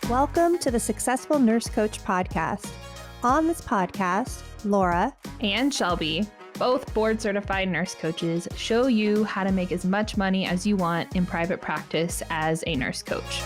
Welcome to the Successful Nurse Coach podcast. On this podcast, Laura and Shelby, both board-certified nurse coaches, show you how to make as much money as you want in private practice as a nurse coach.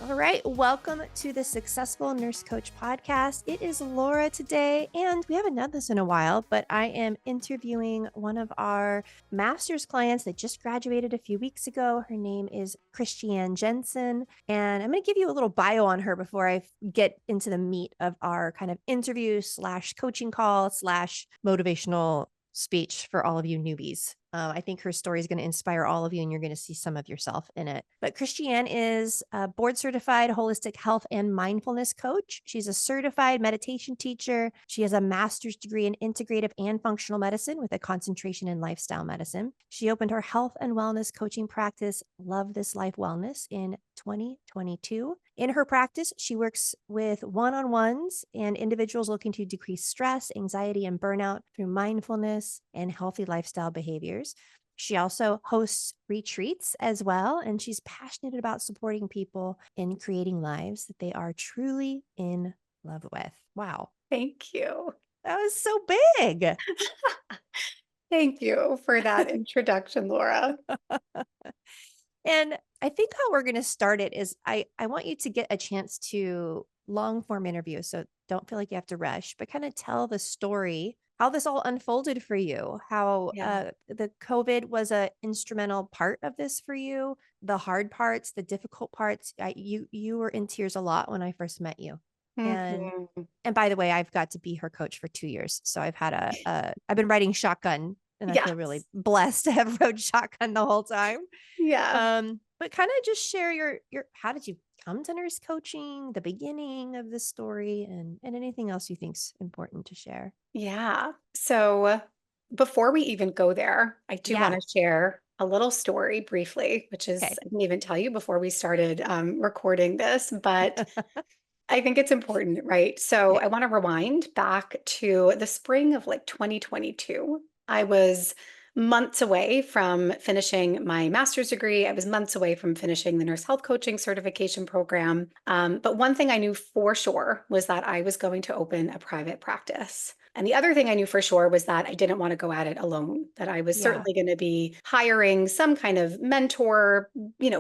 All right, welcome to the Successful Nurse Coach podcast. It is Laura today, and we haven't done this in a while, but I am interviewing one of our master's clients that just graduated a few weeks ago. Her name is Christianne Jensen, and I'm going to give you a little bio on her before I get into the meat of our kind of interview / coaching call / motivational speech for all of you newbies. I think her story is going to inspire all of you, and you're going to see some of yourself in it. But Christianne is a board-certified holistic health and mindfulness coach. She's a certified meditation teacher. She has a master's degree in integrative and functional medicine with a concentration in lifestyle medicine. She opened her health and wellness coaching practice, Love This Life Wellness, in 2022. In her practice, she works with one-on-ones and individuals looking to decrease stress, anxiety, and burnout through mindfulness and healthy lifestyle behaviors. She also hosts retreats as well, and she's passionate about supporting people in creating lives that they are truly in love with. Wow. Thank you. That was so big. Thank you for that introduction, Laura. And I think how we're going to start it is I want you to get a chance to long form interview. So don't feel like you have to rush, but kind of tell the story, how this all unfolded for you, how the COVID was an instrumental part of this for you, the hard parts, the difficult parts. You were in tears a lot when I first met you. And by the way, I've got to be her coach for 2 years. So I've had I've been riding shotgun, and I feel really blessed to have rode shotgun the whole time. Yeah. But kind of just share your how did you come to nurse coaching, the beginning of this story, and anything else you think's important to share. Yeah. So before we even go there, I do want to share a little story briefly, which is, I didn't even tell you before we started recording this, but I think it's important, right? So I want to rewind back to the spring of 2022. I was months away from finishing my master's degree. I was months away from finishing the nurse health coaching certification program. But one thing I knew for sure was that I was going to open a private practice. And the other thing I knew for sure was that I didn't want to go at it alone, that I was certainly going to be hiring some kind of mentor,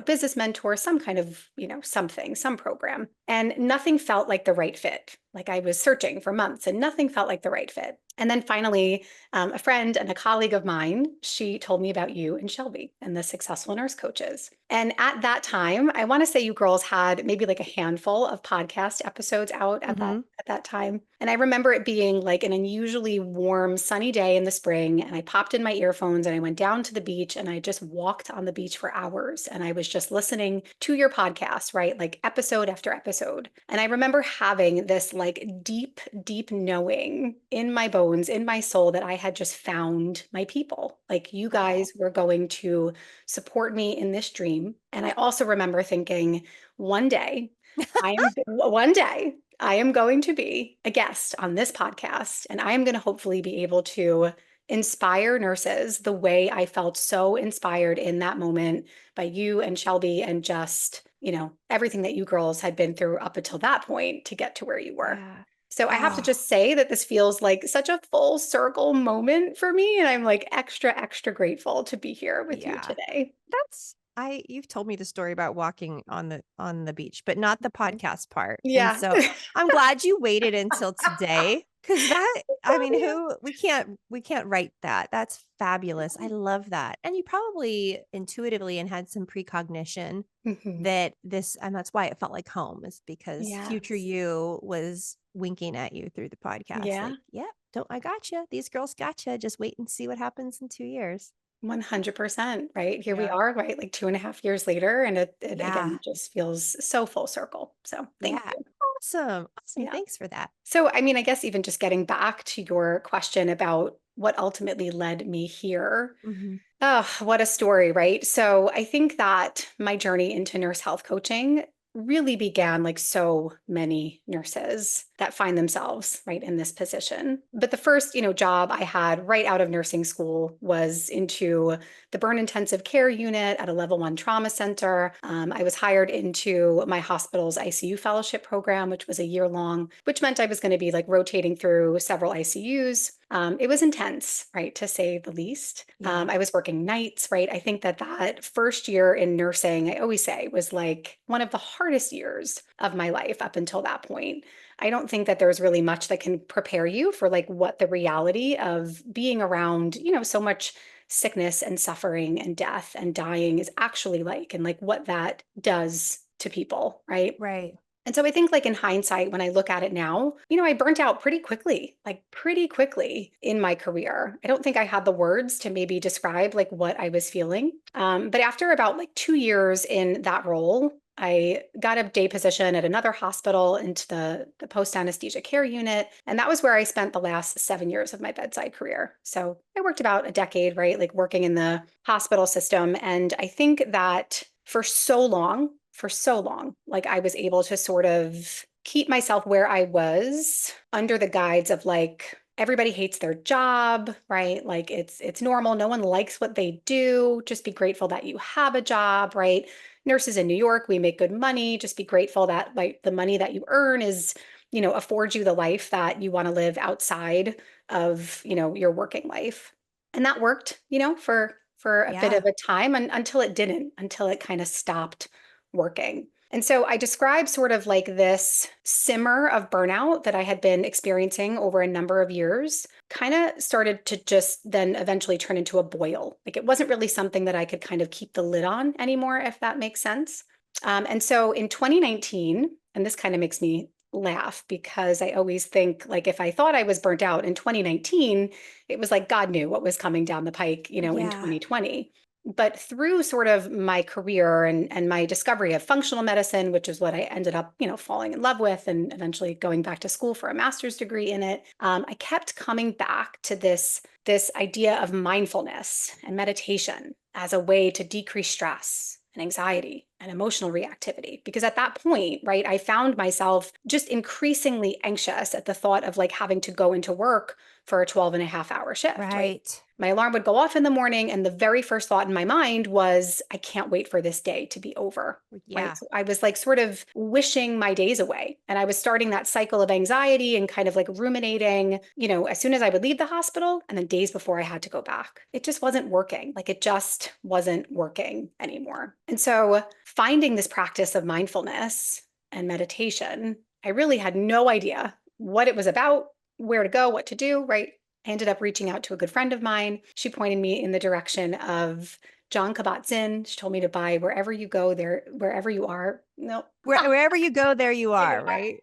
business mentor, some kind of, some program. And nothing felt like the right fit. Like I was searching for months and nothing felt like the right fit. And then finally, a friend and a colleague of mine, she told me about you and Shelby and the Successful Nurse Coaches. And at that time, I want to say you girls had maybe like a handful of podcast episodes out at that time. And I remember it being like an unusually warm, sunny day in the spring. And I popped in my earphones and I went down to the beach and I just walked on the beach for hours. And I was just listening to your podcast, right? Like episode after episode. And I remember having this like deep, deep knowing in my bones, in my soul, that I had just found my people. Like you guys were going to support me in this dream. And I also remember thinking, one day I am going to be a guest on this podcast, and I am going to hopefully be able to inspire nurses the way I felt so inspired in that moment by you and Shelby and just, everything that you girls had been through up until that point to get to where you were. Yeah. So I have to just say that this feels like such a full circle moment for me. And I'm like extra, extra grateful to be here with you today. You've told me the story about walking on the beach, but not the podcast part. Yeah. And so I'm glad you waited until today. Cause we can't write that. That's fabulous. I love that. And you probably intuitively and had some precognition that and that's why it felt like home, is because future you was winking at you through the podcast. Yeah. I gotcha. These girls gotcha. Just wait and see what happens in 2 years. 100%, right? Here we are, right? Like 2.5 years later. And it again, just feels so full circle. So thank you. Awesome. Yeah. Thanks for that. So, I guess even just getting back to your question about what ultimately led me here. Oh, what a story, right? So I think that my journey into nurse health coaching really began like so many nurses that find themselves right in this position. But the first, job I had right out of nursing school was into the burn intensive care unit at a level 1 trauma center. I was hired into my hospital's ICU fellowship program, which was a year long, which meant I was going to be like rotating through several ICUs. It was intense, right, to say the least. Yeah. I was working nights, right? I think that first year in nursing, I always say, was like one of the hardest years of my life up until that point. I don't think that there's really much that can prepare you for like what the reality of being around, so much sickness and suffering and death and dying is actually like, and like what that does to people, right? Right. And so I think like in hindsight, when I look at it now, I burnt out pretty quickly, like pretty quickly in my career. I don't think I had the words to maybe describe like what I was feeling. But after about like 2 years in that role, I got a day position at another hospital into the post anesthesia care unit. And that was where I spent the last 7 years of my bedside career. So I worked about a decade, right? Like working in the hospital system. And I think that for so long, like I was able to sort of keep myself where I was under the guides of like, everybody hates their job, right? Like it's normal. No one likes what they do. Just be grateful that you have a job, right? Nurses in New York, we make good money. Just be grateful that like the money that you earn is, affords you the life that you want to live outside of, your working life. And that worked, for a bit Yeah. of a time until it didn't, until it kind of stopped working. And so I describe sort of like this simmer of burnout that I had been experiencing over a number of years, kind of started to just then eventually turn into a boil. Like it wasn't really something that I could kind of keep the lid on anymore, if that makes sense. And so in 2019, and this kind of makes me laugh because I always think like if I thought I was burnt out in 2019, it was like God knew what was coming down the pike, in Yeah. 2020. But through sort of my career and my discovery of functional medicine, which is what I ended up, falling in love with and eventually going back to school for a master's degree in it, I kept coming back to this idea of mindfulness and meditation as a way to decrease stress and anxiety and emotional reactivity. Because at that point, right, I found myself just increasingly anxious at the thought of like having to go into work for a 12.5 hour shift, right? Right. My alarm would go off in the morning, and the very first thought in my mind was, I can't wait for this day to be over. Right. Yeah. So I was like sort of wishing my days away. And I was starting that cycle of anxiety and kind of like ruminating, as soon as I would leave the hospital and then days before I had to go back. It just wasn't working. Like it just wasn't working anymore. And so finding this practice of mindfulness and meditation, I really had no idea what it was about, where to go, what to do, right? I ended up reaching out to a good friend of mine. She pointed me in the direction of John Kabat-Zinn. She told me to buy Wherever You Go, There, Wherever You Are. No. Wherever you go, there you There you are, are. right?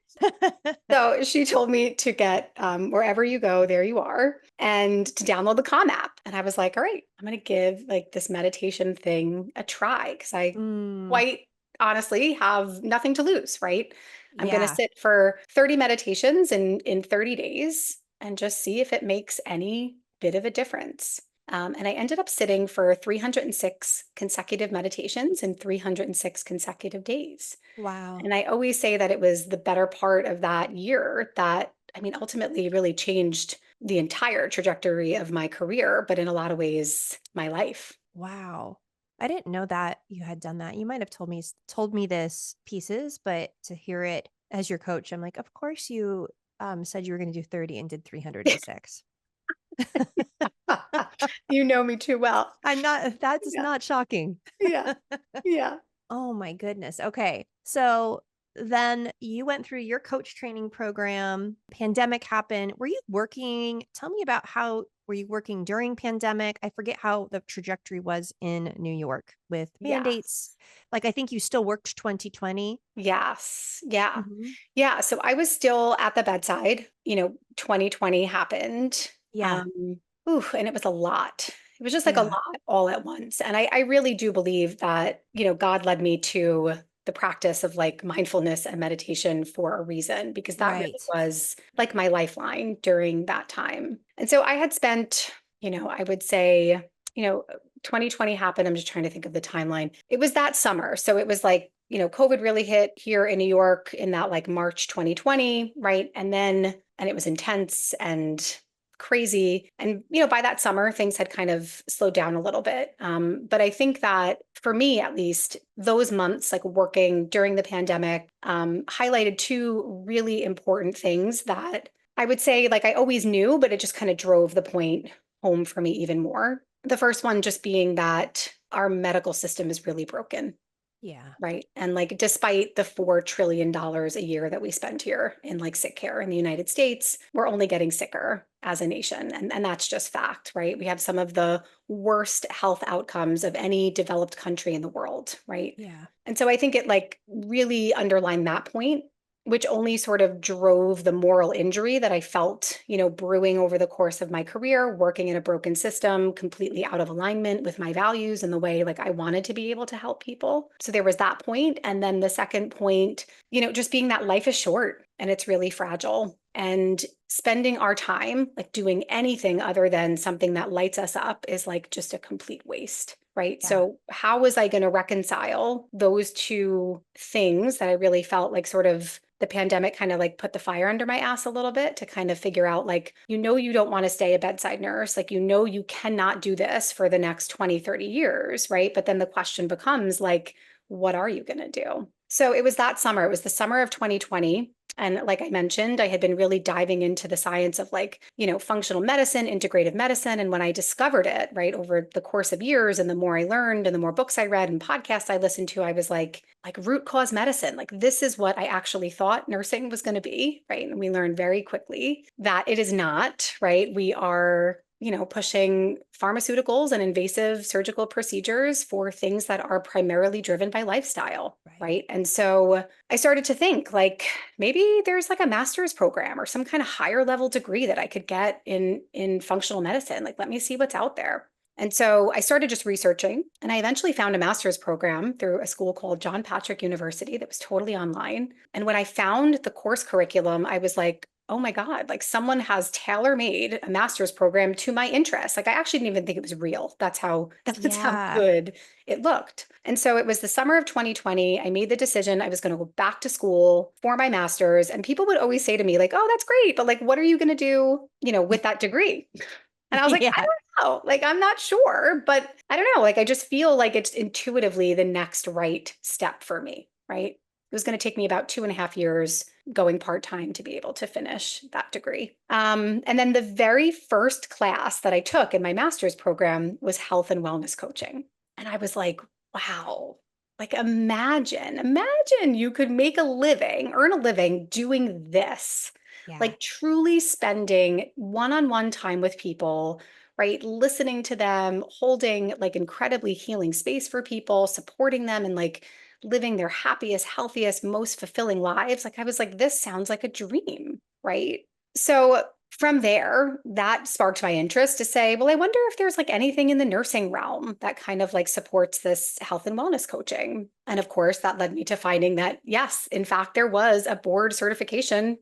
So she told me to get Wherever You Go, There You Are, and to download the Calm app. And I was like, all right, I'm going to give like this meditation thing a try because I Mm, quite honestly have nothing to lose, right? I'm going to yeah. sit for 30 meditations in 30 days and just see if it makes any bit of a difference. And I ended up sitting for 306 consecutive meditations in 306 consecutive days. Wow. And I always say that it was the better part of that year that, I mean, ultimately really changed the entire trajectory of my career, but in a lot of ways, my life. Wow. I didn't know that you had done that. You might have told me this pieces, but to hear it as your coach, I'm like, of course you said you were going to do 30 and did 306. You know me too well. I'm not, that's Yeah, not shocking. yeah, yeah. Oh my goodness. Okay. So then you went through your coach training program, pandemic happened. Were you working? Tell me about how were you working during pandemic? I forget how the trajectory was in New York with mandates. Yes. Like I think you still worked 2020. Yes. Yeah. Mhm. Yeah. So I was still at the bedside, 2020 happened. Yeah. Um, and it was a lot. It was just like a Yeah. lot all at once. And I really do believe that, God led me to the practice of like mindfulness and meditation for a reason, because that really Right. was like my lifeline during that time. And so I had spent, I would say, 2020 happened. I'm just trying to think of the timeline. It was that summer. So it was like COVID really hit here in New York in that like March 2020, right? And it was intense and crazy. And, by that summer, things had kind of slowed down a little bit. But I think that for me, at least, those months, like working during the pandemic, highlighted two really important things that I would say, like, I always knew, but it just kind of drove the point home for me even more. The first one just being that our medical system is really broken. Yeah. Right. And like, despite the $4 trillion a year that we spend here in like sick care in the United States, we're only getting sicker as a nation. And that's just fact, right? We have some of the worst health outcomes of any developed country in the world, right? Yeah. And so I think it like really underlined that point, which only sort of drove the moral injury that I felt, brewing over the course of my career, working in a broken system, completely out of alignment with my values and the way like I wanted to be able to help people. So there was that point. And then the second point, just being that life is short and it's really fragile. And spending our time like doing anything other than something that lights us up is like just a complete waste. Right. Yeah. So, how was I going to reconcile those two things that I really felt like sort of the pandemic kind of like put the fire under my ass a little bit to kind of figure out like, you don't want to stay a bedside nurse, like, you cannot do this for the next 20, 30 years. Right. But then the question becomes like, what are you going to do? So, it was that summer, it was the summer of 2020. And like I mentioned, I had been really diving into the science of like, functional medicine, integrative medicine. And when I discovered it, right, over the course of years, and the more I learned and the more books I read and podcasts I listened to, I was like root cause medicine. Like this is what I actually thought nursing was going to be, right? And we learned very quickly that it is not, right? We are pushing pharmaceuticals and invasive surgical procedures for things that are primarily driven by lifestyle, right? And so I started to think like maybe there's like a master's program or some kind of higher level degree that I could get in functional medicine. Like let me see what's out there. And so I started just researching and I eventually found a master's program through a school called John Patrick University that was totally online. And when I found the course curriculum, I was like, oh my God, like someone has tailor made a master's program to my interests. Like I actually didn't even think it was real. That's how Yeah. good it looked. And so it was the summer of 2020. I made the decision I was going to go back to school for my master's. And people would always say to me, like, oh, that's great. But like, what are you going to do, with that degree? And I was like, I Yeah. don't know. Like, I'm not sure, but I don't know. Like, I just feel like it's intuitively the next right step for me, right? It was going to take me about 2.5 years going part-time to be able to finish that degree. And then the very first class that I took in my master's program was health and wellness coaching. And I was like, wow, like imagine you could make a living, earn a living doing this, Yeah. like truly spending one-on-one time with people, right? Listening to them, holding like incredibly healing space for people, supporting them and like living their happiest, healthiest, most fulfilling lives. Like I was like, this sounds like a dream, right? So from there, that sparked my interest to say, well, I wonder if there's like anything in the nursing realm that kind of like supports this health and wellness coaching. And of course, that led me to finding that, yes, in fact, there was a board certification,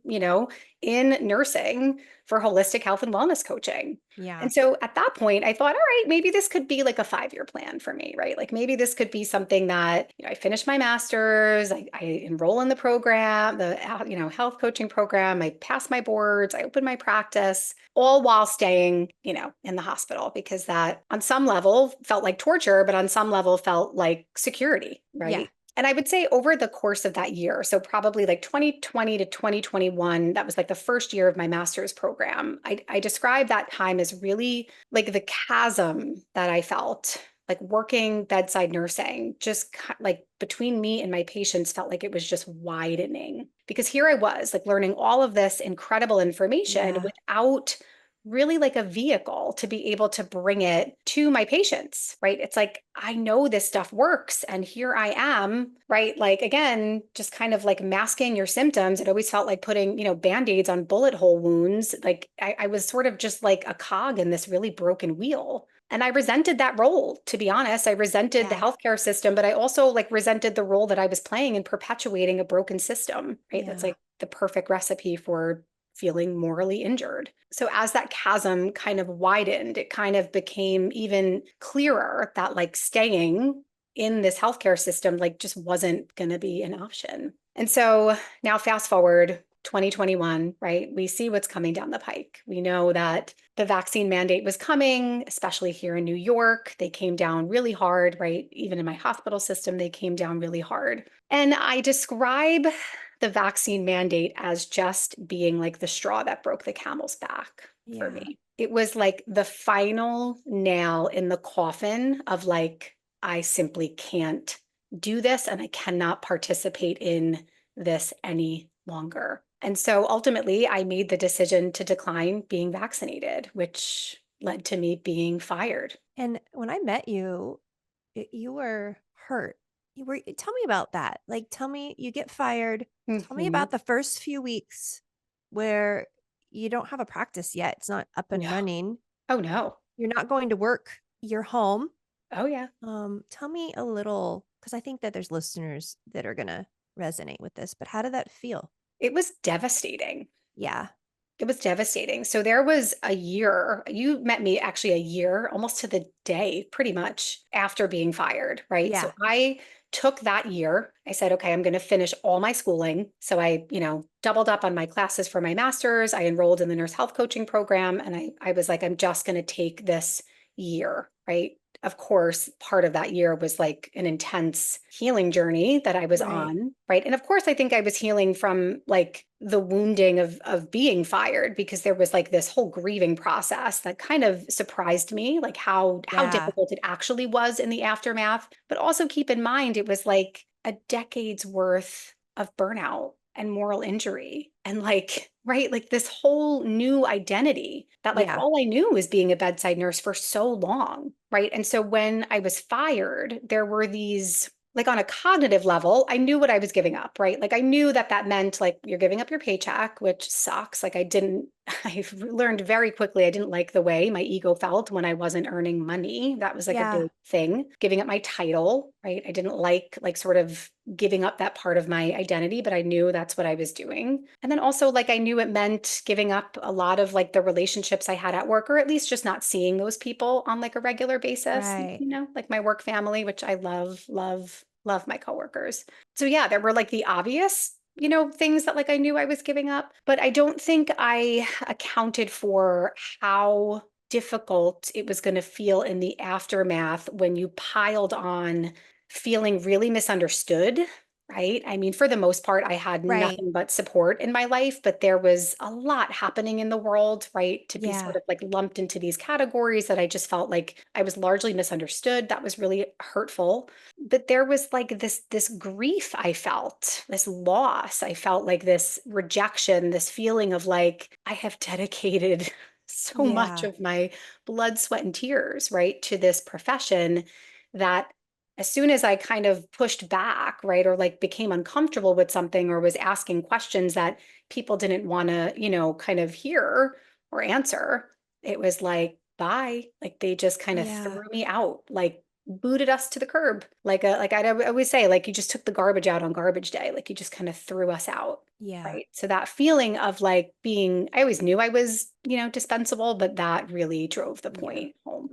in nursing for holistic health and wellness coaching. Yeah. And so at that point, I thought, all right, maybe this could be like a 5-year plan for me, right? Like maybe this could be something that, I finish my master's, I enroll in the program, the, health coaching program, I pass my boards, I open my practice, all while staying, in the hospital, because that on some level felt like torture, but on some level felt like security, Yeah. right? And I would say over the course of that year, so probably like 2020 to 2021, that was like the first year of my master's program. I describe that time as really like the chasm that I felt like working bedside nursing, just like between me and my patients felt like it was just widening because here I was like learning all of this incredible information Yeah. without really like a vehicle to be able to bring it to my patients, right? It's like, I know this stuff works and here I am, right? Like, again, just kind of like masking your symptoms. It always felt like putting, Band-Aids on bullet hole wounds. Like I was sort of just like a cog in this really broken wheel. And I resented that role, to be honest. I resented the Yeah. healthcare system, but I also like resented the role that I was playing in perpetuating a broken system, right? That's Yeah. like the perfect recipe for feeling morally injured. So as that chasm kind of widened, it kind of became even clearer that like staying in this healthcare system, like just wasn't going to be an option. And so now fast forward 2021, right? We see what's coming down the pike. We know that the vaccine mandate was coming, especially here in New York. They came down really hard, right? Even in my hospital system, they came down really hard. And I describe the vaccine mandate as just being like the straw that broke the camel's back for Yeah. me. It was like the final nail in the coffin of like, I simply can't do this and I cannot participate in this any longer. And so ultimately, I made the decision to decline being vaccinated, which led to me being fired. And when I met you, you were hurt. Tell me about that. Like, tell me, you get fired. Tell me Mhm. about the first few weeks where you don't have a practice yet. It's not up and No. running. Oh, no. You're not going to work. You're home. Oh, yeah. Tell me a little, because I think that there's listeners that are gonna resonate with this, but how did that feel? It was devastating. Yeah. It was devastating. So there was a year, you met me actually a year, almost to the day, pretty much after being fired, right? So Yeah. I took that year. I said, okay, I'm going to finish all my schooling. So I, doubled up on my classes for my master's. I enrolled in the nurse health coaching program. And I was like, I'm just going to take this year, right? Of course, part of that year was like an intense healing journey that I was Right. on, right? And of course, I think I was healing from like the wounding of being fired because there was like this whole grieving process that kind of surprised me, like how Yeah. difficult it actually was in the aftermath. But also keep in mind, it was like a decade's worth of burnout and moral injury and like right like this whole new identity that like Yeah. all I knew was being a bedside nurse for so long, right? And so when I was fired, there were these like on a cognitive level, I knew what I was giving up, right? Like I knew that that meant like you're giving up your paycheck, which sucks. Like I learned very quickly I didn't like the way my ego felt when I wasn't earning money. That was like a Yeah. big thing. Giving up my title, right? I didn't like sort of giving up that part of my identity, but I knew that's what I was doing. And then also like I knew it meant giving up a lot of like the relationships I had at work, or at least just not seeing those people on like a regular basis, Right. like my work family, which I love my coworkers. So yeah, there were like the obvious things that like I knew I was giving up, but I don't think I accounted for how difficult it was going to feel in the aftermath when you piled on feeling really misunderstood, right? I mean, for the most part, I had Right. nothing but support in my life, but there was a lot happening in the world, right? To be sort Yeah. of like lumped into these categories that I just felt like I was largely misunderstood. That was really hurtful. But there was like this grief I felt, this loss. I felt like this rejection, this feeling of like I have dedicated so much Yeah. of my blood, sweat, and tears, right, to this profession that as soon as I kind of pushed back, right, or like became uncomfortable with something or was asking questions that people didn't want to, kind of hear or answer, it was like, bye. Like they just kind of Yeah. threw me out, like booted us to the curb. Like I always say, like you just took the garbage out on garbage day. Like you just kind of threw us out. Yeah. Right. So that feeling of like being, I always knew I was, dispensable, but that really drove the Yeah. point home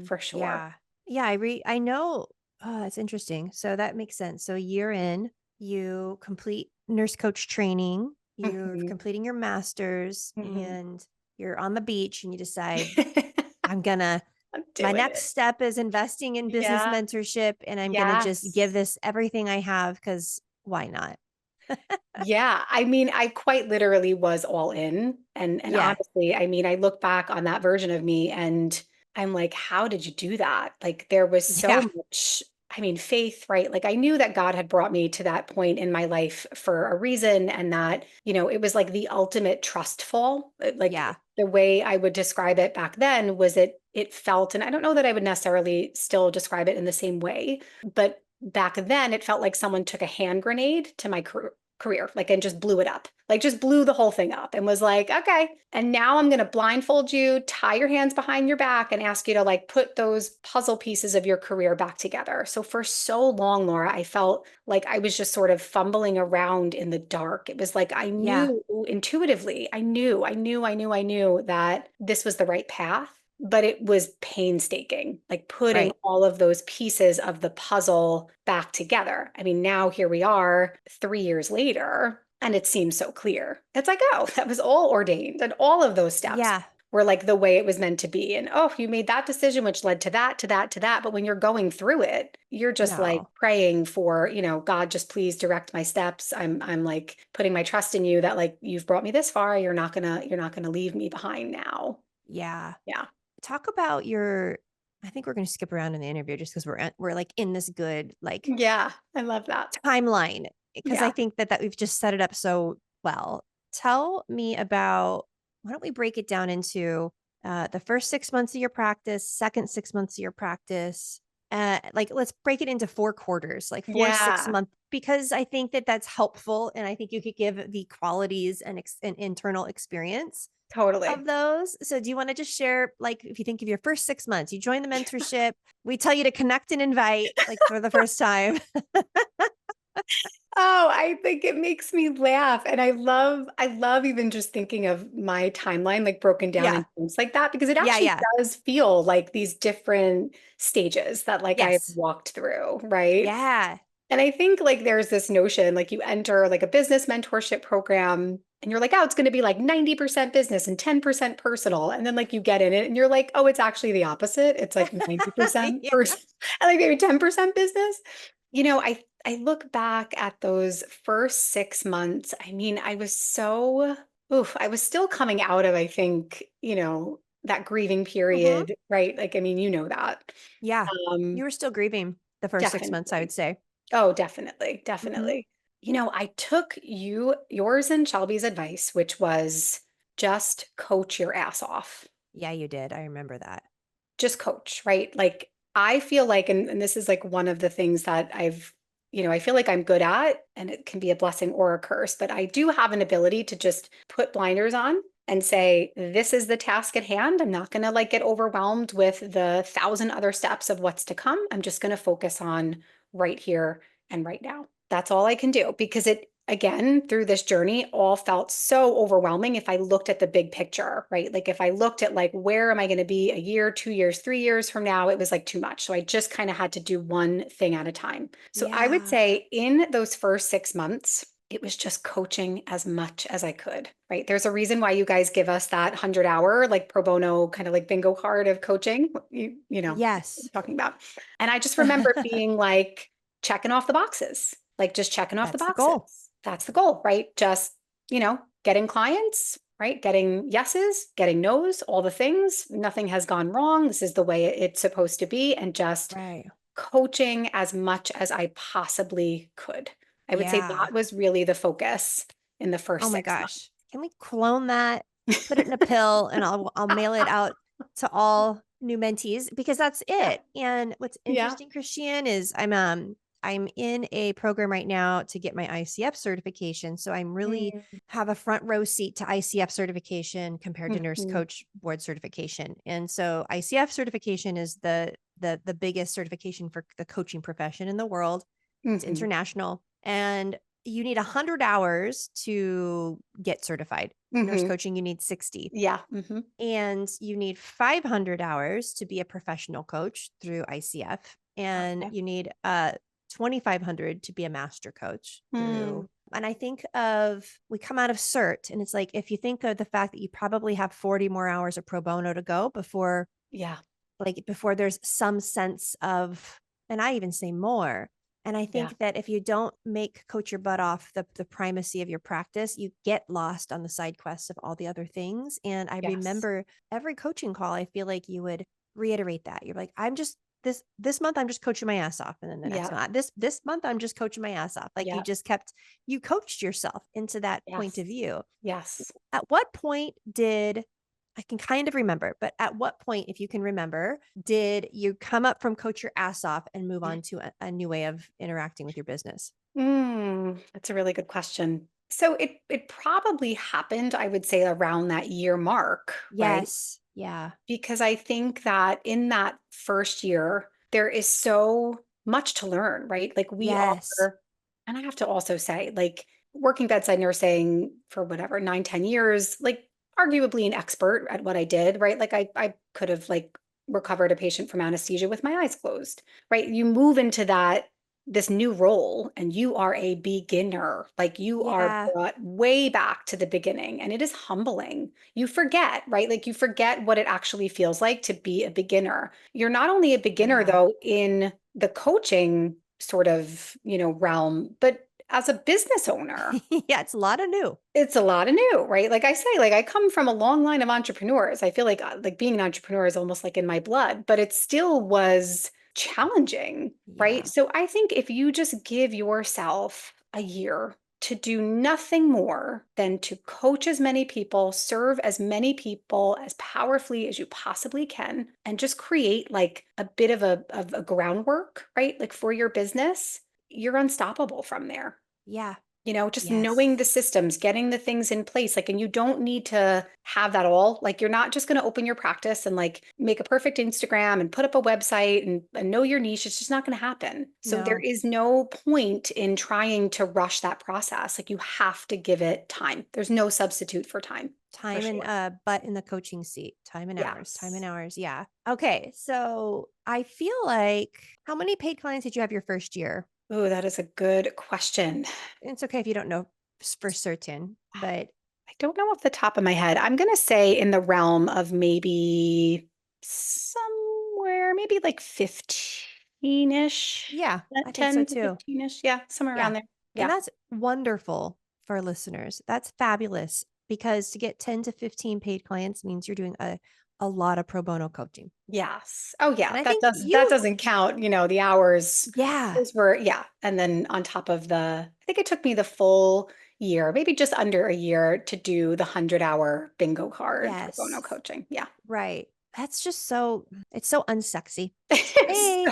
Mm, for sure. yeah. Yeah. I know. Oh, that's interesting. So that makes sense. So a year in, you complete nurse coach training, you're Mhm. completing your master's, Mhm. and you're on the beach and you decide, I'm gonna, I'm my doing next it. step is investing in business Yeah. mentorship, and I'm gonna just give Yes. this everything I have because why not? Yeah, I mean, I quite literally was all in. And Yeah. honestly, I mean, I look back on that version of me and I'm like, how did you do that? Like there was Yeah. so much, I mean, faith, right? Like I knew that God had brought me to that point in my life for a reason and that, it was like the ultimate trust fall. Yeah. Like the way I would describe it back then was it felt, and I don't know that I would necessarily still describe it in the same way, but back then it felt like someone took a hand grenade to my career, like, and just blew it up, like, just blew the whole thing up and was like, okay, and now I'm going to blindfold you, tie your hands behind your back, and ask you to like put those puzzle pieces of your career back together. So for so long, Laura, I felt like I was just sort of fumbling around in the dark. It was like I Yeah. knew intuitively, I knew that this was the right path. but it was painstaking, like putting Right. all of those pieces of the puzzle back together. I mean, now here we are 3 years later, and it seems so clear. It's like, oh, that was all ordained, and all of those steps Yeah. were like the way it was meant to be. And oh, you made that decision, which led to that, to that, to that. But when you're going through it, you're just like No. praying for, God, just please direct my steps. I'm like putting my trust in you that like you've brought me this far. You're not gonna leave me behind now. Yeah. Yeah. Talk about your, I think we're going to skip around in the interview just because we're like in this good like Yeah. I love that. timeline because I Yeah. think that we've just set it up so well. Tell me about, why don't we break it down into the first 6 months of your practice, second 6 months of your practice. Like let's break it into 4 quarters, like four six Yeah. month, because I think that that's helpful, and I think you could give the qualities and internal experience Totally. of those. So do you want to just share, like, if you think of your first 6 months, you join the mentorship, we tell you to connect and invite, like for the first time. Oh, I think it makes me laugh. And I love even just thinking of my timeline like broken down in Yeah. things like that because it Yeah. actually Yeah. does feel like these different stages that like I've Yes. walked through, right? Yeah. And I think like there's this notion like you enter like a business mentorship program and you're like, oh, it's going to be like 90% business and 10% personal. And then like you get in it and you're like, oh, it's actually the opposite. It's like 90% Yeah. person and like maybe 10% business. I look back at those first 6 months. I mean, I was still coming out of, I think, that grieving Hmm. period, right? Like, I mean, you know that. Yeah. You Um, were still grieving the first 6 months, I would Definitely. say. Oh, definitely, Hmm. definitely. I took yours and Shelby's advice, which was just coach your ass off. Yeah, you did. I remember that. Just coach, right? Like I feel like, and this is like one of the things that I feel like I'm good at, and it can be a blessing or a curse, but I do have an ability to just put blinders on and say, this is the task at hand. I'm not going to like get overwhelmed with the thousand other steps of what's to come. I'm just going to focus on right here and right now. That's all I can do because it, again, through this journey, all felt so overwhelming if I looked at the big picture, right? Like if I looked at like, where am I going to be a year, 2 years, 3 years from now, it was like too much. So I just kind of had to do one thing at a time. So I would Yeah. say in those first 6 months, it was just coaching as much as I could, right? There's a reason why you guys give us that 100 hour, like pro bono kind of like bingo card of coaching, you know, Yes. talking about. And I just remember being like checking off the boxes, like just checking off the That's the goal. boxes. That's the goal, right? Just, getting clients, right? Getting yeses, getting nos, all the things. Nothing has gone wrong. This is the way it's supposed to be. And just Right. coaching as much as I possibly could. I would say Yeah. that was really the focus in the Oh first my 6 months. gosh. Can we clone that, put it in a pill, and I'll mail it out to all new mentees, because that's Yeah. it. And what's Yeah. interesting, Christiane, is I'm in a program right now to get my ICF certification. So I'm really Mm. have a front row seat to ICF certification compared to nurse Mhm. coach board certification. And so ICF certification is the biggest certification for the coaching profession in the world. It's Mhm. international. And you need 100 hours to get certified. Nurse Mhm. coaching, you need 60. Yeah. Mhm. And you need 500 hours to be a professional coach through ICF. And Okay. you need 2,500 to be a master coach Mm. through. And I think we come out of CERT, and it's like, if you think of the fact that you probably have 40 more hours of pro bono to go Yeah. before there's some sense of, and I even say more. And I Yeah. think that if you don't make coach your butt off the primacy of your practice, you get lost on the side quests of all the other things. And I Yes. remember every coaching call, I feel like you would reiterate that. You're like, I'm just this month I'm just coaching my ass off. And then the next Yeah. month, this month I'm just coaching my ass off. Like Yeah. you coached yourself into that point Yes. of view. Yes. At what point did, I can kind of remember, but at what point, if you can remember, did you come up from coach your ass off and move on to a new way of interacting with your business? That's a really good question. So it probably happened, I would say, around that year mark, right? Yes. Yeah. Because I think that in that first year, there is so much to learn, right? Like we Yes. are, and I have to also say, like working bedside nursing for whatever, 9, 10 years, like arguably an expert at what I did, right? Like I could have like recovered a patient from anesthesia with my eyes closed, right? You move into this new role and you are a beginner, like you are Yeah. brought way back to the beginning, and it is humbling. You forget, right? Like you forget what it actually feels like to be a beginner. You're not only a beginner Yeah. though in the coaching sort of, realm, but as a business owner, Yeah, it's a lot of new. it's a lot of new, right? Like I say, like I come from a long line of entrepreneurs. I feel like being an entrepreneur is almost like in my blood, but it still was challenging, right? Yeah. So I think if you just give yourself a year to do nothing more than to coach as many people, serve as many people as powerfully as you possibly can, and just create like a bit of a groundwork, right? Like for your business, you're unstoppable from there. Yeah. Just Yes. knowing the systems, getting the things in place. Like, and you don't need to have that all. Like, you're not just going to open your practice and like make a perfect Instagram and put up a website and know your niche. It's just not going to happen. So, there No. is no point in trying to rush that process. Like, you have to give it time. There's no substitute for time, for Time and sure. butt in the coaching seat. Time and hours. Time and Yes. hours. Yeah. Okay. So I feel like, how many paid clients did you have your first year? Oh, that is a good question. It's okay if you don't know for certain, but I don't know off the top of my head. I'm going to say in the realm of maybe somewhere, maybe like 15-ish, yeah, I think so 10 to too. 15-ish. Yeah, somewhere Yeah. around there. And Yeah. that's wonderful for our listeners. That's fabulous because to get 10 to 15 paid clients means you're doing a lot of pro bono coaching. Yes. Oh And yeah. I That think does that you, doesn't count, the hours. yeah, Those were, yeah. And then on top of I think it took me the full year, maybe just under a year to do the 100-hour bingo card pro bono yes, coaching. Yeah. right. That's just so, it's so unsexy. It's Hey,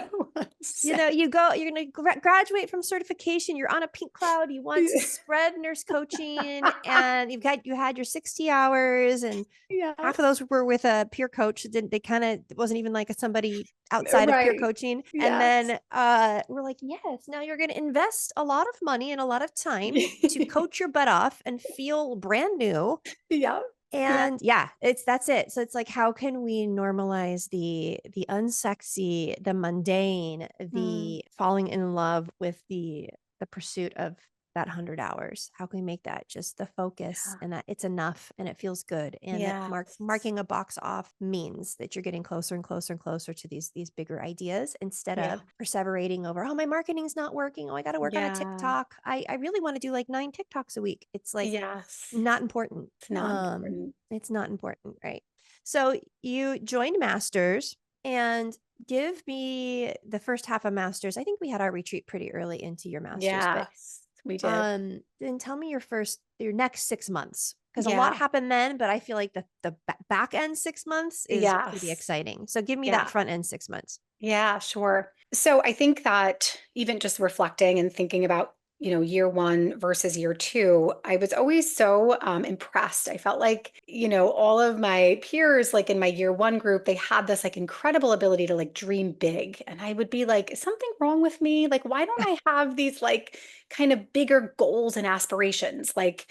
so you're going to graduate from certification. You're on a pink cloud. You want to spread nurse coaching and you had your 60 hours and Yeah. half of those were with a peer coach. Didn't they kind of it wasn't even like somebody outside of peer Right. coaching. And Yes. then we're like, yes, now you're going to invest a lot of money and a lot of time to coach your butt off and feel brand new. Yeah. Yeah. And yeah, that's it. So it's like, how can we normalize the unsexy, the mundane, Mm, the falling in love with the pursuit of that 100 hours? How can we make that just the focus yeah. and that it's enough and it feels good and that Yes. marking a box off means that you're getting closer and closer and closer to these bigger ideas instead Yeah. of perseverating over, oh, my marketing's not working. Oh, I got to work on a Yeah. TikTok. I really want to do like 9 TikToks a week. It's like Yes. not important. It's not important. It's not important, right? So you joined Masters and give me the first half of Masters. I think we had our retreat pretty early into your Masters, but Yes, we did. then tell me your next 6 months because a lot Yeah. happened then, but I feel like the back end 6 months is going to be Yes. exciting. So give me that Yeah. front end 6 months. Yeah, sure. So I think that even just reflecting and thinking about, year one versus year two, I was always so impressed. I felt like, all of my peers, like in my year one group, they had this like incredible ability to like dream big. And I would be like, is something wrong with me? Like, why don't I have these like kind of bigger goals and aspirations? Like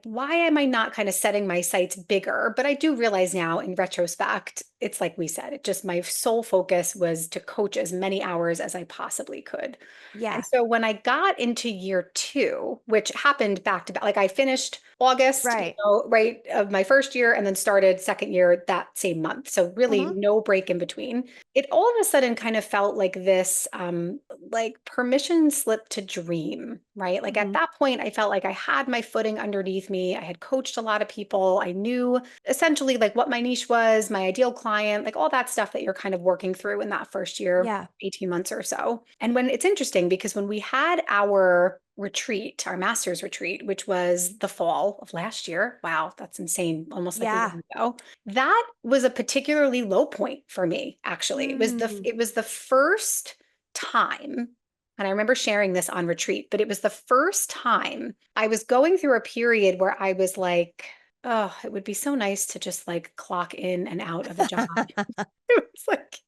why am I not kind of setting my sights bigger? But I do realize now in retrospect, it's like we said, it just my sole focus was to coach as many hours as I possibly could. And Yeah, so when I got into year two, which happened back to back, like I finished August, right. right, of my first year and then started second year that same month. So really Mm-hmm. no break in between. It all of a sudden kind of felt like this like permission slip to dream, right? Like at Mm-hmm. that point, I felt like I had my footing underneath me. I had coached a lot of people. I knew essentially like what my niche was, my ideal client, like all that stuff that you're kind of working through in that first year, Yeah. 18 months or so. And when it's interesting because when we had our retreat, our master's retreat, which was the fall of last year. Wow, that's insane. Almost like a year Yeah. ago. That was a particularly low point for me, actually. It was the Mm. it was the first time, and I remember sharing this on retreat, but it was the first time I was going through a period where I was like, oh, it would be so nice to just like clock in and out of a job. It was like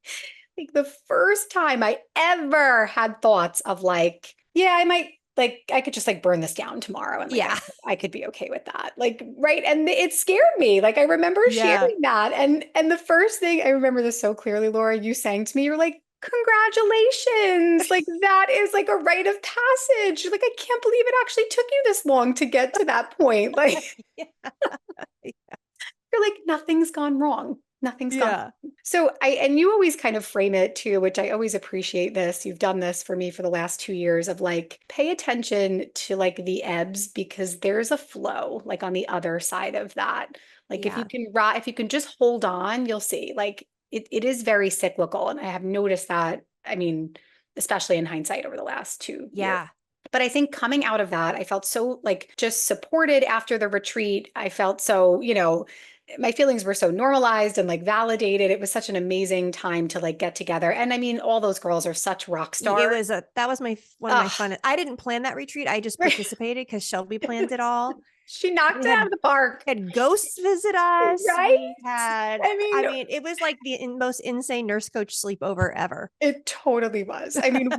the first time I ever had thoughts of like, yeah, I might like I could just like burn this down tomorrow and like Yeah. I could be okay with that. Like, right. And it scared me. Like I remember Yeah. sharing that. And the first thing I remember this so clearly, Laura, you saying to me, you're like, congratulations. Like that is like a rite of passage. Like, I can't believe it actually took you this long to get to that point. Like Yeah. you're like, nothing's gone wrong. Nothing's gone Yeah. wrong. So and you always kind of frame it too, which I always appreciate this. You've done this for me for the last 2 years of like, pay attention to like the ebbs because there's a flow like on the other side of that. Like Yeah. if you can just hold on, you'll see like it is very cyclical. And I have noticed that, I mean, especially in hindsight over the last 2 years. Yeah. But I think coming out of that, I felt so like just supported after the retreat. I felt so, my feelings were so normalized and like validated. It was such an amazing time to like get together. And I mean, all those girls are such rock It stars. was that was one of my Ugh. fun. I didn't plan that retreat. I just participated because Shelby planned it all. She knocked We it out of the park. had ghosts visit us. Right? We had, I mean, I mean, it was like the most insane nurse coach sleepover ever. it totally was. I mean,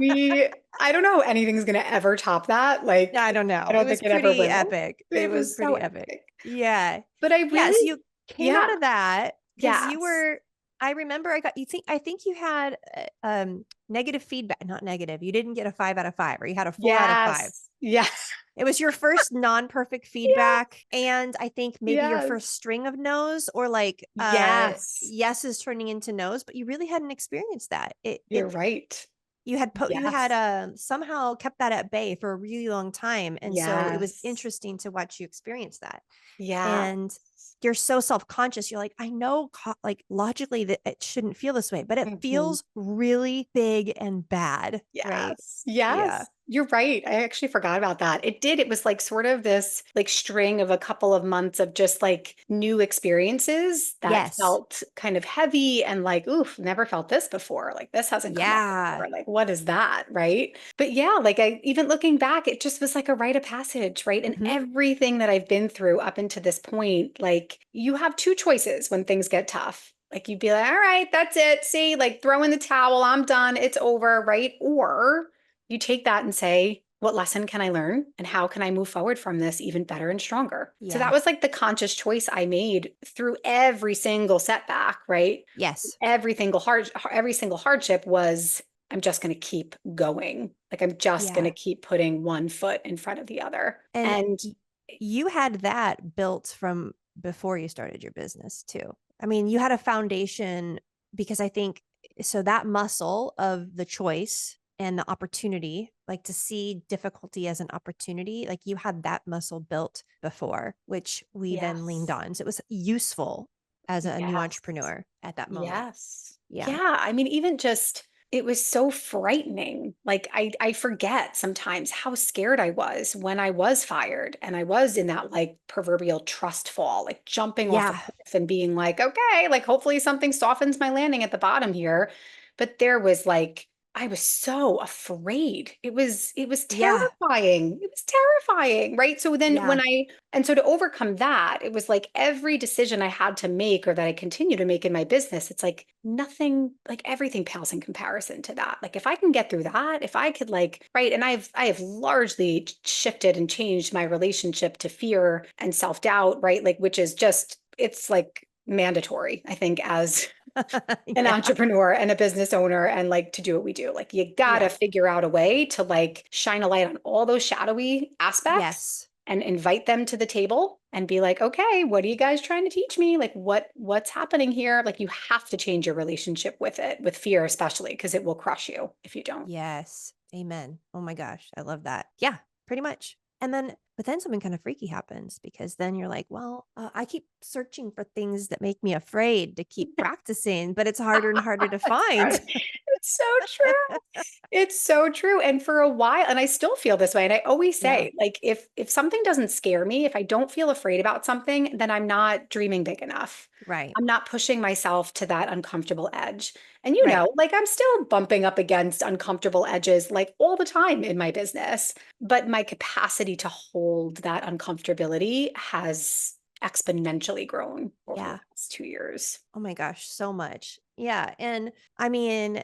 I don't know if anything's going to ever top that. Like, I don't I know. It don't was think it ever pretty will. epic. It It was was so pretty epic. epic. Yeah. But I Yeah. So really, you came yeah, out of that because you yes, were, I remember I think you had negative feedback, not negative. You didn't get a 5 out of 5 or you had a 4 out of 5. yes, yes, It was your first non-perfect yes, feedback. And I think maybe your yes, first string of no's or like yes. yeses turning into no's, but you really hadn't experienced that. You're right. You had Yes. somehow kept that at bay for a really long time. And so it was Yes. interesting to watch you experience that. Yeah. And you're so self-conscious. You're like, I know like logically that it shouldn't feel this way, but it Mhm. feels really big and bad. Right. Yes. Yeah. Yes. You're right. I actually forgot about that. It did. It was like sort of this like string of a couple of months of just like new experiences that Yes. felt kind of heavy and like, oof, never felt this before. Like this hasn't come up Yeah. before. Like, what is that? Right. But yeah, like I even looking back, it just was like a rite of passage, right? And Mhm. everything that I've been through up until this point, like you have two choices when things get tough. Like you'd be like, all right, that's it. See, like throw in the towel. I'm done. It's over. Right. Or you take that and say, what lesson can I learn? And how can I move forward from this even better and stronger? So that Yeah. was like the conscious choice I made through every single setback, right? Yes. Every single hardship was, I'm just going to keep going. Like I'm just going to Yeah. keep putting one foot in front of the other. And And you had that built from before you started your business too. I mean, you had a foundation because I think so that muscle of the choice and the opportunity, like to see difficulty as an opportunity, like you had that muscle built before, which we then leaned yes, on. So it was useful as a new yes. entrepreneur at that moment. Yes. Yeah. Yeah. I mean, even just it was so frightening. Like I forget sometimes how scared I was when I was fired and I was in that like proverbial trust fall, like jumping off a Yeah. cliff and being like, okay, like hopefully something softens my landing at the bottom here. But there was like I was so afraid. It was Yeah. terrifying. It was terrifying, right? So then Yeah. so to overcome that, it was like every decision I had to make or that I continue to make in my business, it's like nothing, like everything pales in comparison to that. Like if I can get through that, if I could like, right, and I have largely shifted and changed my relationship to fear and self-doubt, right? Like which is just it's like mandatory, I think, as an Yeah. entrepreneur and a business owner and like to do what we do. Like you gotta Yeah. figure out a way to like shine a light on all those shadowy aspects Yes. and invite them to the table and be like, okay, what are you guys trying to teach me? Like what's happening here? Like you have to change your relationship with it, with fear especially, because it will crush you if you don't. Yes. Amen. Oh my gosh. I love that. Yeah, pretty much. But then something kind of freaky happens because then you're like, well, I keep searching for things that make me afraid to keep practicing, but it's harder and harder to find. It's so true. It's so true. And for a while, and I still feel this way. And I always Yeah. say, like, if something doesn't scare me, if I don't feel afraid about something, then I'm not dreaming big enough. Right. I'm not pushing myself to that uncomfortable edge. And Right. like I'm still bumping up against uncomfortable edges like all the time in my business, but my capacity to hold that uncomfortability has exponentially grown over the Yeah. last 2 years. Oh my gosh. So much. Yeah. And I mean,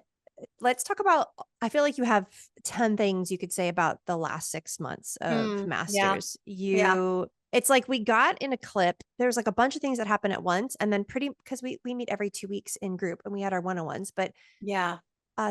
let's talk about, I feel like you have 10 things you could say about the last 6 months of Yeah. masters. Yeah. It's like we got in a clip, there's like a bunch of things that happen at once. And then because we meet every 2 weeks in group and we had our one-on-ones, but Yeah.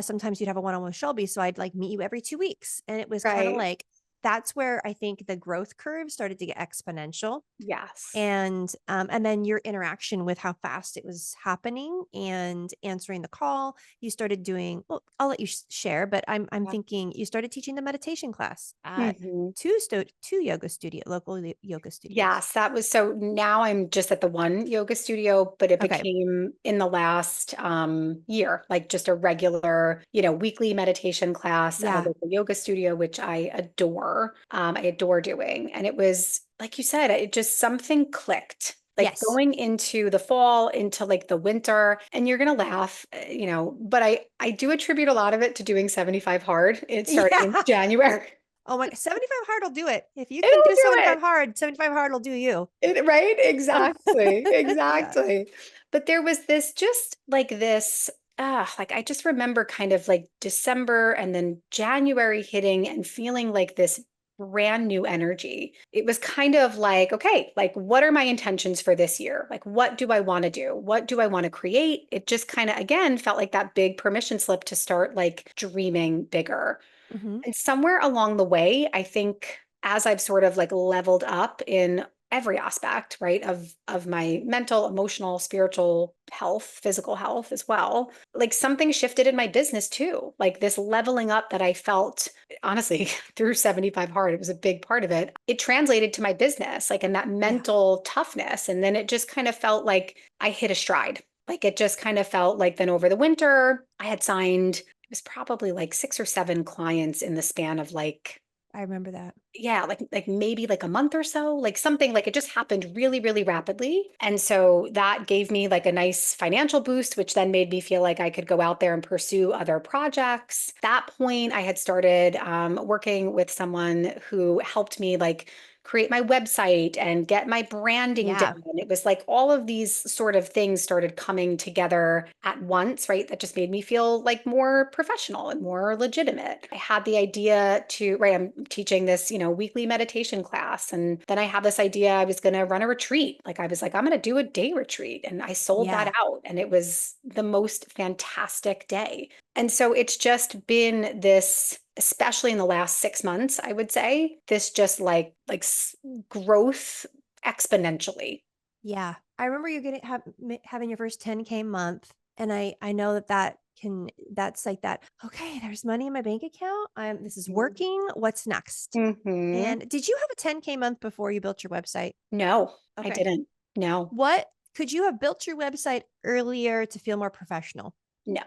sometimes you'd have a one-on-one with Shelby. So I'd like meet you every 2 weeks. And it was kind of Right. like, that's where I think the growth curve started to get exponential. Yes. And then your interaction with how fast it was happening and answering the call, you started doing, well, I'll let you share, but I'm Yeah. thinking you started teaching the meditation class at Mhm. two yoga studio, local yoga studios. Yes, that was so now I'm just at the one yoga studio, but it Okay. became in the last year, like just a regular, weekly meditation class at a Yeah. local yoga studio, which I adore. I adore doing. And it was, like you said, it just something clicked. Like Yes. going into the fall, into like the winter, and you're gonna laugh, but I do attribute a lot of it to doing 75 hard. It starting in Yeah. January. Oh my, 75 hard will do it. If you can It'll do do it. 75 hard will do you. Right? Exactly. Yeah. Exactly. But there was this just like this, like I just remember kind of like December and then January hitting and feeling like this brand new energy. It was kind of like, okay, like what are my intentions for this year? Like, what do I want to do? What do I want to create? It just kind of, again, felt like that big permission slip to start like dreaming bigger. Hmm. And somewhere along the way, I think as I've sort of like leveled up in every aspect, right, of my mental, emotional, spiritual health, physical health as well, like something shifted in my business too. Like this leveling up that I felt, honestly, through 75 hard, it was a big part of it. It translated to my business, like in that Yeah. mental toughness. And then it just kind of felt like I hit a stride. Like it just kind of felt like then over the winter, I had signed it was probably like 6 or 7 clients in the span of like I remember that. yeah like maybe like a month or so, like something like it just happened really really rapidly. And so that gave me like a nice financial boost, which then made me feel like I could go out there and pursue other projects. At that point I had started working with someone who helped me like create my website and get my branding Yeah. down. It was like all of these sort of things started coming together at once, right? That just made me feel like more professional and more legitimate. I had the idea to, right, I'm teaching this, weekly meditation class. And then I had this idea I was going to run a retreat. Like I was like, I'm going to do a day retreat. And I sold that Yeah. out. And it was the most fantastic day. And so it's just been this, especially in the last 6 months, I would say, this just growth exponentially. Yeah. I remember you having your first 10K month. And I know that's like that. Okay, there's money in my bank account. This is working. What's next? Mm-hmm. And did you have a 10K month before you built your website? No, I Okay. didn't. No, What could you have built your website earlier to feel more professional? no.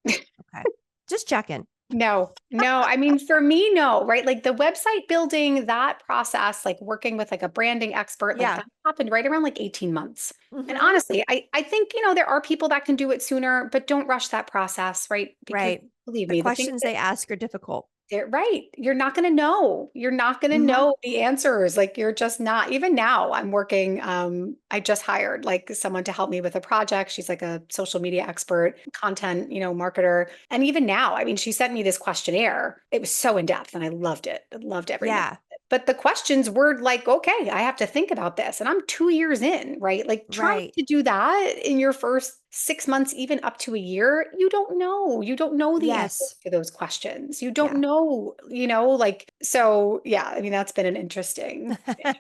Okay. Just checking. No, no. I mean, for me, no, right? Like the website building, that process, like working with like a branding expert, like Yeah. that happened right around like 18 months. And Hmm. honestly, I think, there are people that can do it sooner, but don't rush that process, right? Because Right. believe The me, the things questions that they ask are difficult. they're right. You're not going to know. You're not going to Hmm. know the answers. Like you're just not. Even now, I'm working. I just hired like someone to help me with a project. She's like a social media expert, content, marketer. And even now, I mean, she sent me this questionnaire. It was so in depth, and I loved it. I loved every minute. Yeah. But the questions were like, okay, I have to think about this. And I'm 2 years in, right? Like trying Right. to do that in your first 6 months, even up to a year, you don't know. You don't know the answers Yes. to those questions. You don't Yeah. know, like, so yeah, I mean, that's been an interesting, It's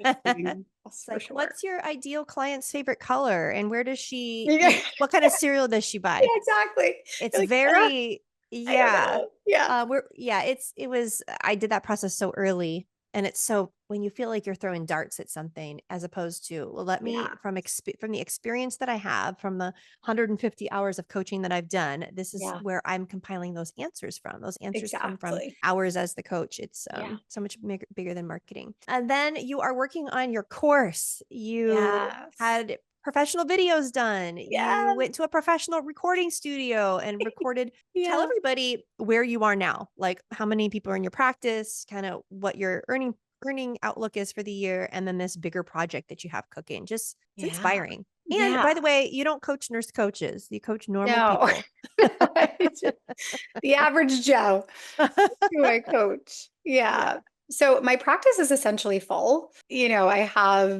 that's for like, sure. what's your ideal client's favorite color? And where does she Yeah, eat? What kind of cereal does she buy? exactly. It's You're like, "Ah, very, I don't yeah. know. Yeah. I did that process so early. And it's so when you feel like you're throwing darts at something, as opposed to, well, let me Yeah. from the experience that I have from the 150 hours of coaching that I've done, this is Yeah. where I'm compiling those answers from. Those answers come from Exactly. hours as the coach. It's Yeah. so much bigger than marketing. And then you are working on your course. You Yes. had professional videos done. You Yes. went to a professional recording studio and recorded. Tell Yeah. everybody where you are now, like how many people are in your practice, kind of what your earning outlook is for the year, and then this bigger project that you have cooking. Just it's Yeah. inspiring. And Yeah. by the way, you don't coach nurse coaches, you coach normal No. people. The average Joe who I coach. Yeah. Yeah. So my practice is essentially full. I have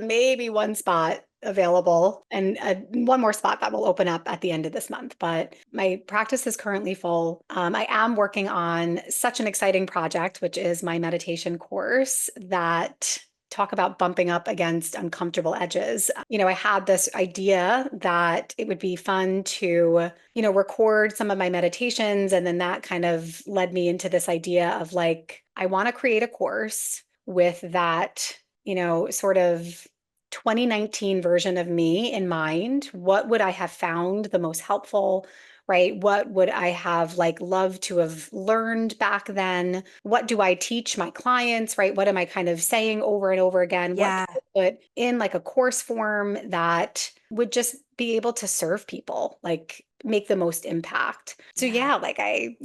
maybe one spot available and one more spot that will open up at the end of this month. But my practice is currently full. I am working on such an exciting project, which is my meditation course that talk about bumping up against uncomfortable edges. I had this idea that it would be fun to record some of my meditations. And then that kind of led me into this idea of like, I want to create a course with that, sort of 2019 version of me in mind. What would I have found the most helpful? Right? What would I have like loved to have learned back then? What do I teach my clients? Right? What am I kind of saying over and over again? What Yeah. can I put in like a course form that would just be able to serve people, like make the most impact. So Yeah. yeah, like I,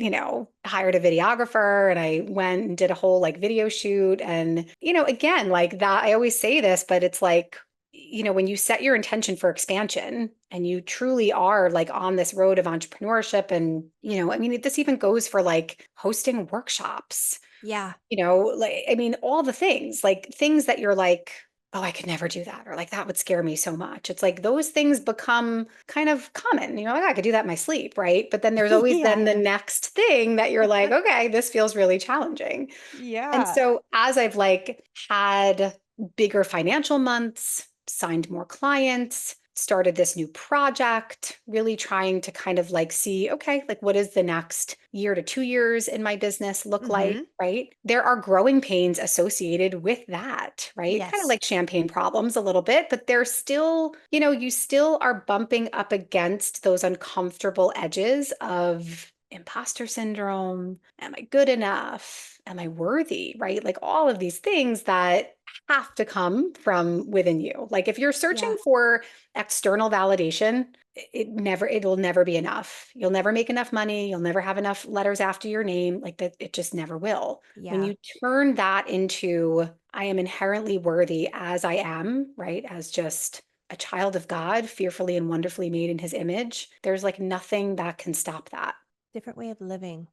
hired a videographer and I went and did a whole like video shoot. And, again, like that, I always say this, but it's like, when you set your intention for expansion and you truly are like on this road of entrepreneurship and, I mean, this even goes for like hosting workshops, Yeah. like, I mean, all the things, like things that you're like, oh, I could never do that, or like that would scare me so much. It's like those things become kind of common. Like I could do that in my sleep, right? But then there's always Yeah. then the next thing that you're like, okay, this feels really challenging. And Yeah. so as I've like had bigger financial months, signed more clients, started this new project, really trying to kind of like see, okay, like what is the next year to 2 years in my business look like, Mm-hmm. right? There are growing pains associated with that, right? Kind of Yes. like champagne problems a little bit, but there's still, you still are bumping up against those uncomfortable edges of imposter syndrome. Am I good enough? Am I worthy? Right? Like all of these things that have to come from within you. Like if you're searching Yeah. for external validation, it'll never be enough. You'll never make enough money. You'll never have enough letters after your name. Like that, it just never will. When Yeah. you turn that into, I am inherently worthy as I am, right? As just a child of God, fearfully and wonderfully made in his image, there's like nothing that can stop that. Different way of living.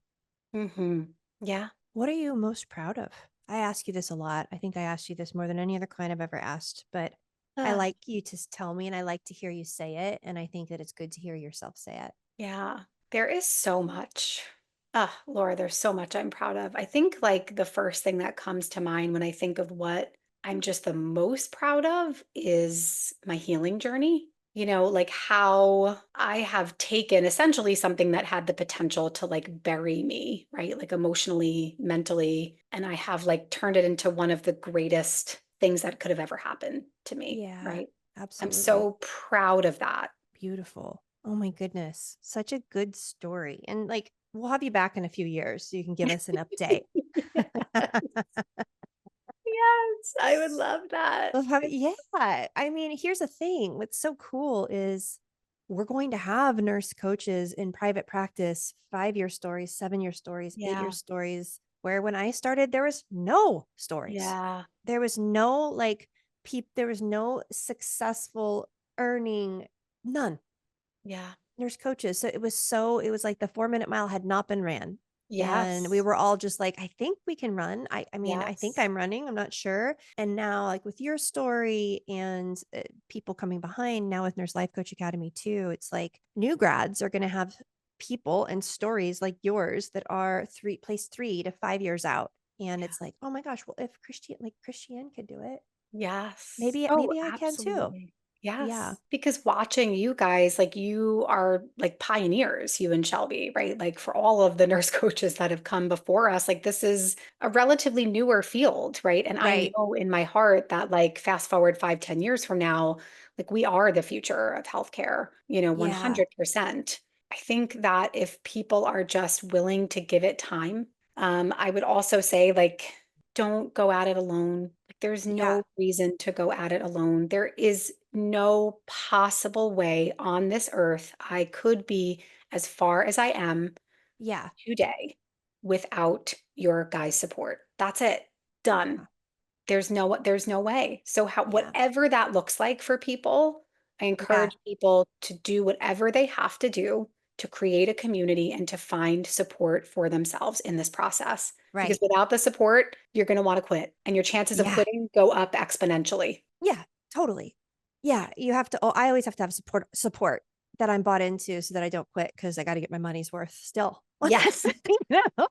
Yeah. What are you most proud of? I ask you this a lot. I think I asked you this more than any other client I've ever asked, but I Ah, like you to tell me and I like to hear you say it. And I think that it's good to hear yourself say it. yeah. There is so much. Ah, Laura, there's so much I'm proud of. I think like the first thing that comes to mind when I think of what I'm just the most proud of is my healing journey. Like how I have taken essentially something that had the potential to like bury me, right? Like emotionally, mentally, and I have like turned it into one of the greatest things that could have ever happened to me, Yeah, right? I'm absolutely. so proud of that. Beautiful. Oh my goodness. Such a good story. And like, we'll have you back in a few years so you can give us an update. Yes, I would love that. Yeah. I mean, here's the thing. What's so cool is we're going to have nurse coaches in private practice, 5-year stories, 7-year stories, 8-year Yeah, stories, where when I started, there was no stories. yeah, There was no like there was no successful earning, none yeah. nurse coaches. It was like the 4-minute mile had not been ran. And we Yes, were all just like, I think we can run. I mean, I think yes, I'm running. I'm not sure. And now, like with your story and people coming behind now with Nurse Life Coach Academy too, it's like new grads are going to have people and stories like yours that are placed 3 to 5 years out. And yeah, it's like, oh my gosh, well, if Christianne could do it, yes. maybe Oh, I can too. absolutely. Yeah. Yes. Because watching you guys, like you are like pioneers, you and Shelby, right? Like for all of the nurse coaches that have come before us, like this is a relatively newer field, right? And I Right. know in my heart that like fast forward 5, 10 years from now, like we are the future of healthcare, Yeah. 100%. I think that if people are just willing to give it time, I would also say like, don't go at it alone. Like, there's Yeah. no reason to go at it alone. There is no possible way on this earth I could be as far as I am Yeah. today without your guys' support. That's it. Done. Yeah. There's no way. So how Yeah. whatever that looks like for people, I Yeah. encourage people to do whatever they have to do to create a community and to find support for themselves in this process. Because Right. without the support, you're going to want to quit, and your chances of Yeah. quitting go up exponentially. Yeah. Totally. Yeah. You have to, I always have to have support that I'm bought into so that I don't quit because I got to get my money's worth still. Yes. You know?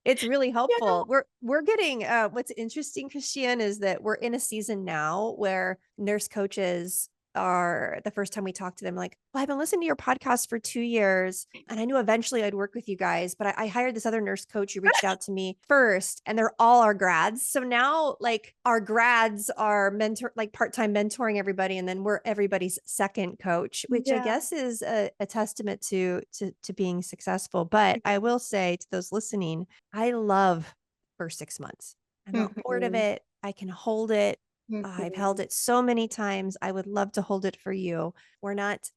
It's really Yeah. helpful. We're getting what's interesting, Christian, is that we're in a season now where nurse coaches are the first time we talk to them like, well, I've been listening to your podcast for 2 years and I knew eventually I'd work with you guys, but I hired this other nurse coach who reached out to me first and they're all our grads. So now like our grads are like part-time mentoring everybody. And then we're everybody's second coach, which I Yeah. guess is a testament to being successful. But I will say to those listening, I love first 6 months. I'm not bored of Mhm. it. I can hold it. I've held Mhm. it so many times. I would love to hold it for you. We're not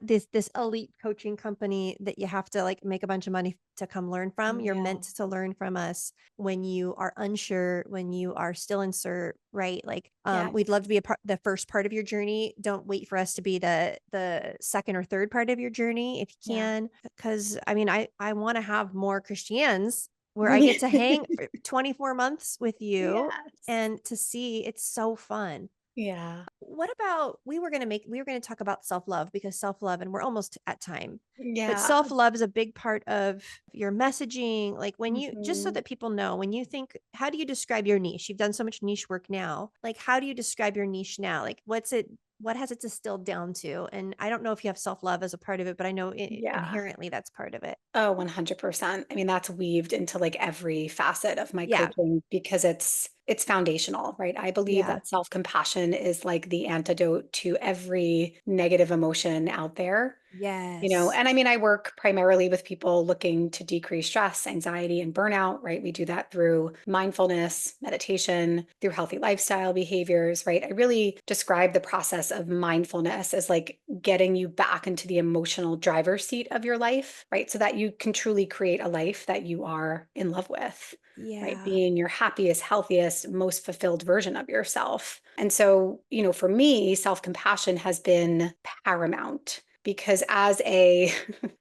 this elite coaching company that you have to like make a bunch of money to come learn from. You're Yeah. meant to learn from us when you are unsure, when you are still in cert, right? Like Yeah. we'd love to be the first part of your journey. Don't wait for us to be the second or third part of your journey if you Yeah. can, because I mean I want to have more Christians where I get to hang for 24 months with you Yes. and to see it's so fun. Yeah. What about we were going to talk about self-love because self-love and we're almost at time. But Yeah. self-love is a big part of your messaging. Like when you just so Mhm. that people know, when you think, how do you describe your niche? You've done so much niche work now. Like how do you describe your niche now? Like what has it distilled down to? And I don't know if you have self-love as a part of it, but I know Yeah. inherently that's part of it. Oh, 100%. I mean, that's weaved into like every facet of my Yeah. coaching because it's foundational, right? I believe Yeah. that self-compassion is like the antidote to every negative emotion out there. Yes. And I mean, I work primarily with people looking to decrease stress, anxiety, and burnout, right? We do that through mindfulness, meditation, through healthy lifestyle behaviors, right? I really describe the process of mindfulness as like getting you back into the emotional driver's seat of your life, right? So that you can truly create a life that you are in love with. Right, Yeah. being your happiest, healthiest, most fulfilled version of yourself. And so, for me, self compassion has been paramount because as a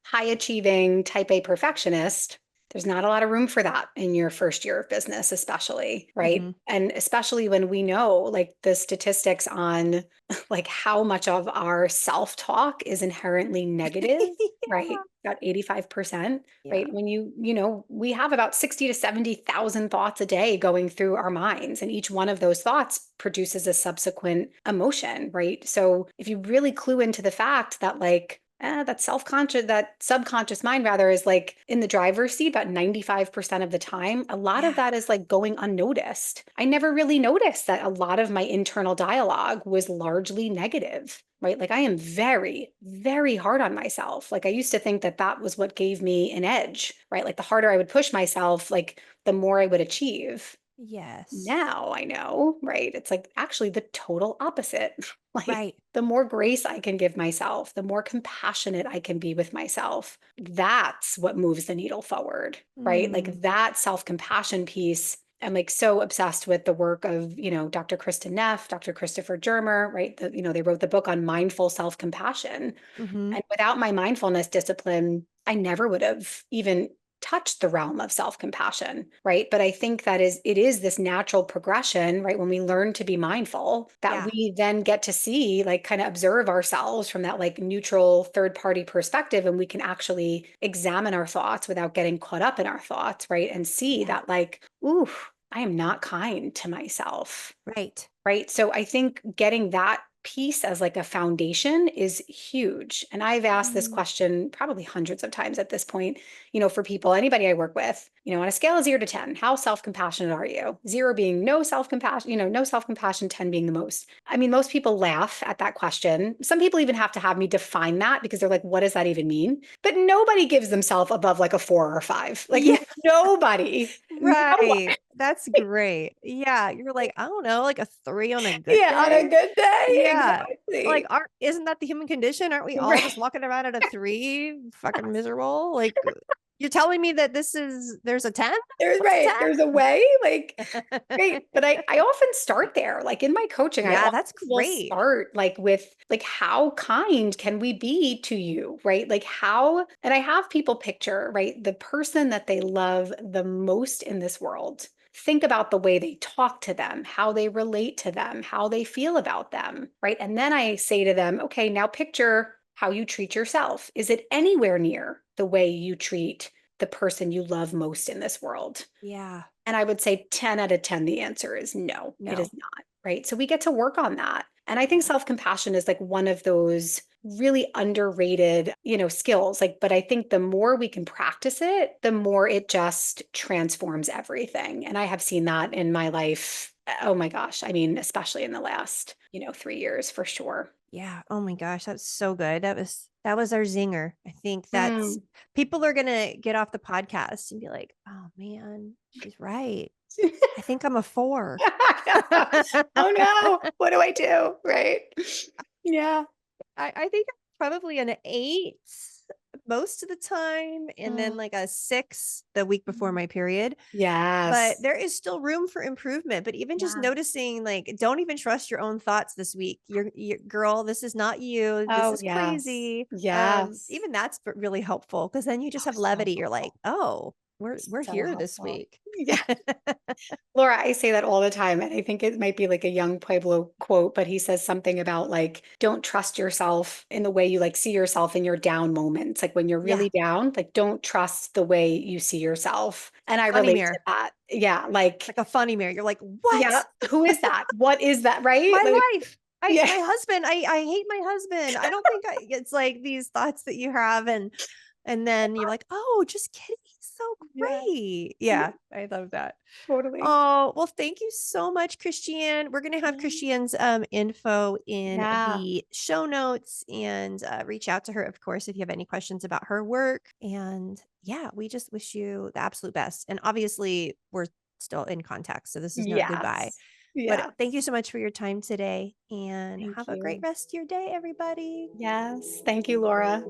high achieving type A perfectionist, there's not a lot of room for that in your first year of business, especially, right? Mm-hmm. And especially when we know like the statistics on like how much of our self-talk is inherently negative, right? About 85%, Yeah. right? When we have about 60 to 70,000 thoughts a day going through our minds, and each one of those thoughts produces a subsequent emotion, right? So if you really clue into the fact that like that self-conscious, that subconscious mind rather is like in the driver's seat about 95% of the time, a lot of Yeah. that is like going unnoticed. I never really noticed that a lot of my internal dialogue was largely negative, right? Like I am very, very hard on myself. Like I used to think that that was what gave me an edge, right? Like the harder I would push myself, like the more I would achieve. Yes. Now I know, right? It's like actually the total opposite. Like Right. the more grace I can give myself, the more compassionate I can be with myself, that's what moves the needle forward, right? Mm. Like that self-compassion piece. I'm like so obsessed with the work of, Dr. Kristen Neff, Dr. Christopher Germer, right? They wrote the book on mindful self-compassion. Mm-hmm. And without my mindfulness discipline, I never would have even touched the realm of self-compassion, right? But I think that it is this natural progression, right? When we learn to be mindful, that Yeah. we then get to see, like kind of observe ourselves from that like neutral third party perspective. And we can actually examine our thoughts without getting caught up in our thoughts, right? And see Yeah. that like, ooh, I am not kind to myself, Right. right? So I think getting that piece as like a foundation is huge. And I've asked this Mm. question probably hundreds of times at this point, for people, anybody I work with, on a scale of 0 to 10, how self-compassionate are you? 0 being no self-compassion, no self-compassion, 10 being the most. I mean, most people laugh at that question. Some people even have to have me define that because they're like, what does that even mean? But nobody gives themselves above like a 4 or 5. Like Yeah. nobody, no one. Right. That's great. Yeah. You're like, I don't know, like a 3 on a good Yeah, on a day. good day. Yeah. Like, Exactly. isn't that the human condition? Aren't we all Right. just walking around at a 3, fucking miserable? Like, You're telling me that there's a 10? There's What's a right. 10? There's a way, like, great. But I often start there, like in my coaching, I Yeah, often that's will great. start like with like how kind can we be to you, right? Like how, and I have people picture, right, the person that they love the most in this world. Think about the way they talk to them, how they relate to them, how they feel about them, right? And then I say to them, okay, now picture how you treat yourself. Is it anywhere near the way you treat the person you love most in this world? Yeah. And I would say 10 out of 10, the answer is no, it is No. not. Right. So we get to work on that. And I think self compassion is like one of those really underrated, skills. Like, but I think the more we can practice it, the more it just transforms everything. And I have seen that in my life. Oh my gosh. I mean, especially in the last, 3 years for sure. Yeah. Oh my gosh, that's so good. That was our zinger. I think that's Mm. people are gonna get off the podcast and be like, "Oh man, she's right. I think I'm a 4." Oh no, what do I do? Right. Yeah. I think I'm probably an 8 most of the time, and then Mm. like a 6 the week before my period. But Yes. there is still room for improvement. But even just Yeah. noticing, like, don't even trust your own thoughts this week. You're girl, this is not you. This Oh, is yes. crazy. Yes. Even that's really helpful because then you just Oh, have so levity. You're like, helpful. oh, we're So here this helpful. week. Yeah. Laura, I say that all the time. And I think it might be like a young Pueblo quote, but he says something about like, don't trust yourself in the way you like see yourself in your down moments. Like when you're Yeah, really down, like don't trust the way you see yourself. And I funny relate to mirror, that. Yeah. Like, like a funny mirror. You're like, yeah, what? who is that? What is that? Right? My Like, life. I yeah. my husband. I hate my husband. I don't think it's like these thoughts that you have, and then you're like, oh, just kidding. He's so Yeah. great. Yeah. Yeah, I love that. Totally. Oh, well, thank you so much, Christiane. We're going to have Yeah. Christiane's info in Yeah. the show notes and reach out to her, of course, if you have any questions about her work. And yeah, we just wish you the absolute best. And obviously, we're still in contact, so this is not goodbye. Yes. But Yeah. thank you so much for your time today and Thank have a great you. rest of your day, everybody. Yes. Thank you, Laura.